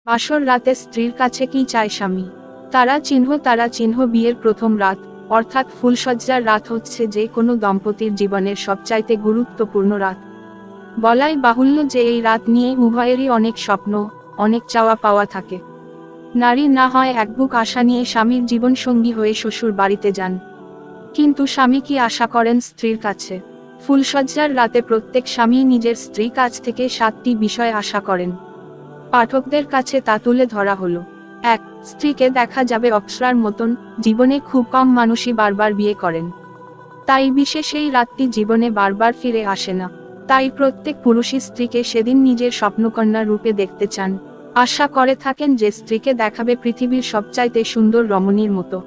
বাসর রাতে স্ত্রীর কাছে কি চায় স্বামী? তারা চিহ্ন বিয়ের প্রথম রাত, অর্থাৎ ফুলসজ্জার রাত হচ্ছে যে কোনো দম্পতির জীবনের সবচাইতে গুরুত্বপূর্ণ রাত। বলাই বাহুল্য যে এই রাত নিয়ে উভয়েরই অনেক স্বপ্ন, অনেক চাওয়া পাওয়া থাকে। নারী না হয় একবুক আশা নিয়ে স্বামীর জীবনসঙ্গী হয়ে শ্বশুর বাড়িতে যান, কিন্তু স্বামী কি আশা করেন স্ত্রীর কাছে? ফুলসজ্জার রাতে প্রত্যেক স্বামী নিজের স্ত্রী কাছ থেকে 7টি বিষয় আশা করেন। পাঠকদের কাছে তা তুলে ধরা হলো। 1. স্ত্রীকে দেখা যাবে অপ্সরার মতন। জীবনে খুব কম মানুষই বারবার বিয়ে করেন, তাই বিশেষ এই রাতটি জীবনে বারবার ফিরে আসে না। তাই প্রত্যেক পুরুষই স্ত্রীকে সেদিন নিজের স্বপ্নকন্যা রূপে দেখতে চান, আশা করে থাকেন যে স্ত্রীকে দেখাবে পৃথিবীর সবচাইতে সুন্দর রমণীর মতো।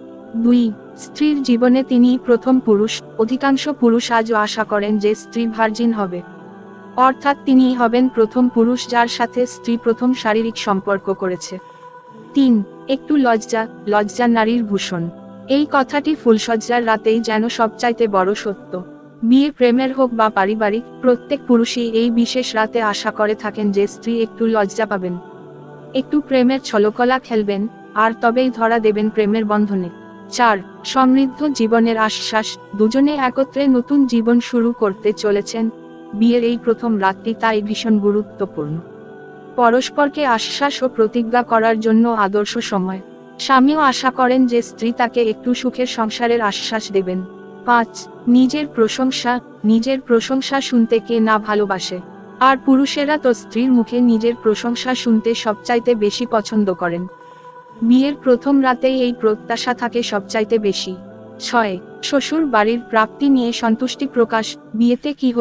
2. স্ত্রীর জীবনে তিনিই প্রথম পুরুষ। অধিকাংশ পুরুষ আজও আশা করেন যে স্ত্রী ভার্জিন হবে, অর্থাৎ তিনিই হবেন প্রথম পুরুষ যার সাথে স্ত্রী প্রথম শারীরিক সম্পর্ক করেছে। 3. একটু লজ্জা নারীর ভূষণ। এই কথাটি ফুলসজ্জার রাতেই যেন সবচাইতে বড় সত্য। বিয়ে প্রেমের হোক বা পারিবারিক, প্রত্যেক পুরুষই এই বিশেষ রাতে আশা করে থাকেন যে স্ত্রী একটু লজ্জা পাবেন, একটু প্রেমের ছলকলা খেলবেন, আর তবেই ধরা দেবেন প্রেমের বন্ধনে। 4. সমৃদ্ধ জীবনের আশ্বাস। দুজনে একত্রে নতুন জীবন শুরু করতে চলেছেন। বিয়ের এই প্রথম রাতটি তাই ভীষণ গুরুত্বপূর্ণ। পরস্পরকে আশ্বাস ও প্রতিজ্ঞা করার জন্য আদর্শ সময়। স্বামীও আশা করেন যে স্ত্রী তাকে একটু সুখের সংসারের আশ্বাস দেবেন। 5. নিজের প্রশংসা শুনতে কে না ভালোবাসে? আর পুরুষেরা তো স্ত্রীর মুখে নিজের প্রশংসা শুনতে সবচাইতে বেশি পছন্দ করেন। বিয়ের প্রথম রাতেই এই প্রত্যাশা থাকে সবচাইতে বেশি। 6. শ্বশুর বাড়ির প্রাপ্তি নিয়ে সন্তুষ্টি প্রকাশ। বিয়েতে কি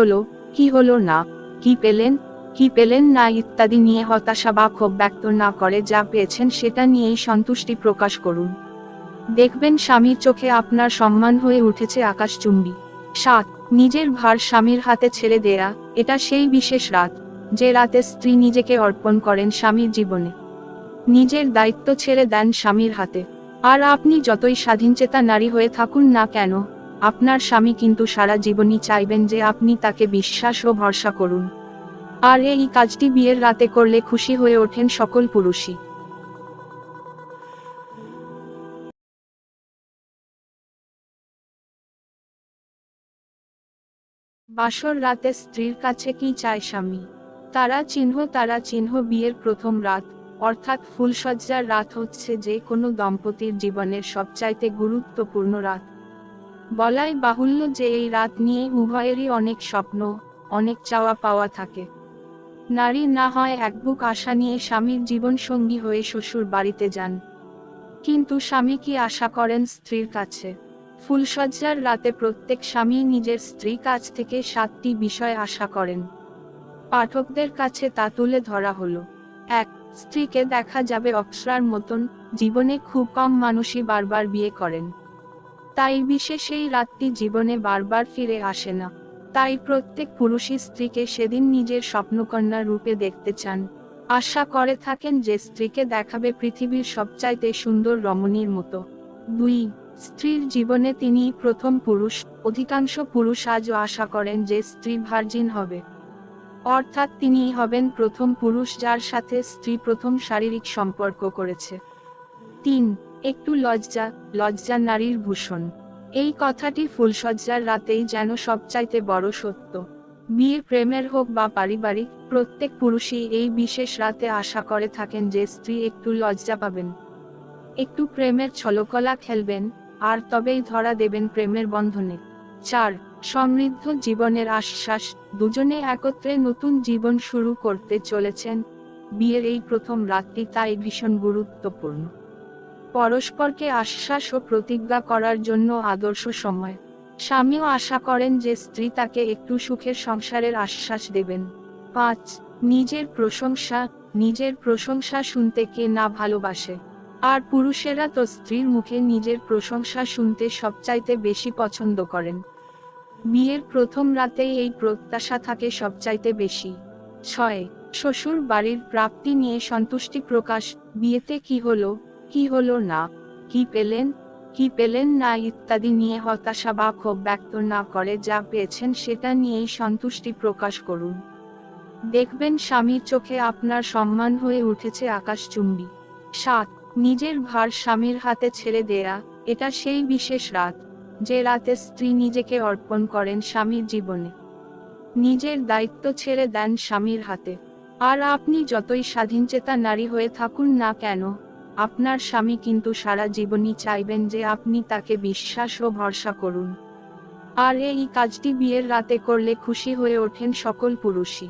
হলো না, কি পেলেন না ইত্যাদি নিয়ে হতাশা বা ক্ষোভ ব্যক্ত না করে যা পেয়েছেন সেটা নিয়েই সন্তুষ্টি প্রকাশ করুন। দেখবেন স্বামীর চোখে আপনার সম্মান হয়ে উঠেছে আকাশচুম্বী। 7. নিজের ভার স্বামীর হাতে ছেড়ে দেয়া। এটা সেই বিশেষ রাত, যে রাতে স্ত্রী নিজেকে অর্পণ করেন স্বামীর জীবনে, নিজের দায়িত্ব ছেড়ে দেন স্বামীর হাতে। আর আপনি যতই স্বাধীনচেতা নারী হয়ে থাকুন না কেন, আপনার স্বামী কিন্তু সারা জীবনই চাইবেন যে আপনি তাকে বিশ্বাস ও ভরসা করুন। আর এই কাজটি বিয়ের রাতে করলে খুশি হয়ে ওঠেন সকল পুরুষই। বাসর রাতে স্ত্রীর কাছে কি চায় স্বামী? তারা চিহ্ন বিয়ের প্রথম রাত, অর্থাৎ ফুলসজ্জার রাত হচ্ছে যে কোনো দম্পতির জীবনের সবচাইতে গুরুত্বপূর্ণ রাত। বলাই বাহুল্য যে এই রাত নিয়ে উভয়েরই অনেক স্বপ্ন, অনেক চাওয়া পাওয়া থাকে। নারী না হয় একবুক আশা নিয়ে স্বামীর জীবনসঙ্গী হয়ে শ্বশুর বাড়িতে যান, কিন্তু স্বামী কি আশা করেন স্ত্রীর কাছে? ফুলসজ্জার রাতে প্রত্যেক স্বামী নিজের স্ত্রী কাছ থেকে 7টি বিষয় আশা করেন। পাঠকদের কাছে তা তুলে ধরা হলো। 1. স্ত্রীকে দেখা যাবে অপ্সরার মতন। জীবনে খুব কম মানুষই বারবার বিয়ে করেন, তাই বিশেষ এই রাতটি জীবনে বারবার ফিরে আসে না। তাই প্রত্যেক পুরুষই স্ত্রীকে সেদিন নিজের স্বপ্নকন্যা রূপে দেখতে চান, আশা করে থাকেন যে স্ত্রীকে দেখাবে পৃথিবীর সবচাইতে সুন্দর রমণীর মতো। 2. স্ত্রীর জীবনে তিনিই প্রথম পুরুষ। অধিকাংশ পুরুষ আজও আশা করেন যে স্ত্রী ভার্জিন হবে, অর্থাৎ তিনিই হবেন প্রথম পুরুষ যার সাথে স্ত্রী প্রথম শারীরিক সম্পর্ক করেছে। 3. একটু লজ্জা নারীর ভূষণ। এই কথাটি ফুলসজ্জার রাতেই যেন সবচাইতে বড় সত্য। বিয়ে প্রেমের হোক বা পারিবারিক, প্রত্যেক পুরুষই এই বিশেষ রাতে আশা করে থাকেন যে স্ত্রী একটু লজ্জা পাবেন, একটু প্রেমের ছলকলা খেলবেন, আর তবেই ধরা দেবেন প্রেমের বন্ধনে। 4. সমৃদ্ধ জীবনের আশ্বাস। দুজনে একত্রে নতুন জীবন শুরু করতে চলেছেন। বিয়ের এই প্রথম রাতটি তাই ভীষণ গুরুত্বপূর্ণ। পরস্পরকে আশ্বাস ও প্রতিজ্ঞা করার জন্য আদর্শ সময়। স্বামীও আশা করেন যে স্ত্রী তাকে একটু সুখের সংসারের আশ্বাস দেবেন। 5. নিজের প্রশংসা শুনতে কে না ভালোবাসে? আর পুরুষেরা তো স্ত্রীর মুখে নিজের প্রশংসা শুনতে সবচাইতে বেশি পছন্দ করেন। বিয়ের প্রথম রাতেই এই প্রত্যাশা থাকে সবচাইতে বেশি। 6. শ্বশুর বাড়ির প্রাপ্তি নিয়ে সন্তুষ্টি প্রকাশ। বিয়েতে কি হলো না, কি পেলেন না ইত্যাদি নিয়ে হতাশা বা ক্ষোভ ব্যক্ত না করে যা পেয়েছেন সেটা নিয়েই সন্তুষ্টি প্রকাশ করুন। দেখবেন স্বামীর চোখে আপনার সম্মান হয়ে উঠেছে আকাশচুম্বী। 7. নিজের ভার স্বামীর হাতে ছেড়ে দেয়া। এটা সেই বিশেষ রাত, যে রাতে স্ত্রী নিজেকে অর্পণ করেন স্বামীর জীবনে। নিজের দায়িত্ব ছেড়ে দেন স্বামীর হাতে। আর আপনি যতই স্বাধীনচেতা নারী হয়ে থাকুন না কেন, আপনার স্বামী কিন্তু সারা জীবনই চাইবেন যে আপনি তাকে বিশ্বাস ও ভরসা করুন। আর এই কাজটি বিয়ের রাতে করলে খুশি হয়ে ওঠেন সকল পুরুষই।